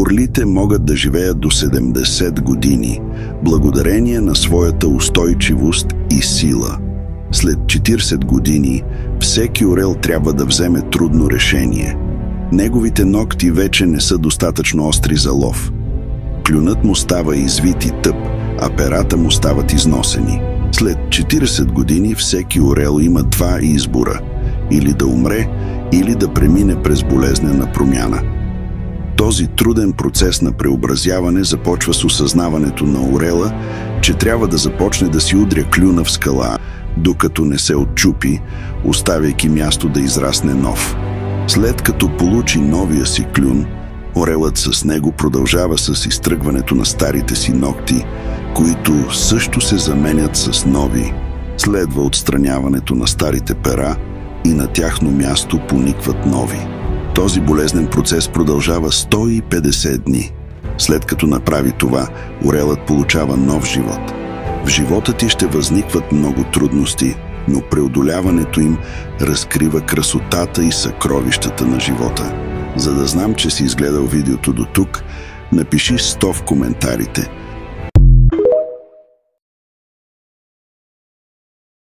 Орлите могат да живеят до 70 години, благодарение на своята устойчивост и сила. След 40 години, всеки орел трябва да вземе трудно решение. Неговите нокти вече не са достатъчно остри за лов. Клюнът му става извит и тъп, а перата му стават износени. След 40 години всеки орел има два избора – или да умре, или да премине през болезнена промяна. Този труден процес на преобразяване започва с осъзнаването на орела, че трябва да започне да си удря клюна в скала, докато не се отчупи, оставяйки място да израсне нов. След като получи новия си клюн, орелът с него продължава с изтръгването на старите си нокти, които също се заменят с нови. Следва отстраняването на старите пера и на тяхно място поникват нови. Този болезнен процес продължава 150 дни. След като направи това, орелът получава нов живот. В живота ти ще възникват много трудности, но преодоляването им разкрива красотата и съкровищата на живота. За да знам, че си изгледал видеото до тук, напиши 100 в коментарите.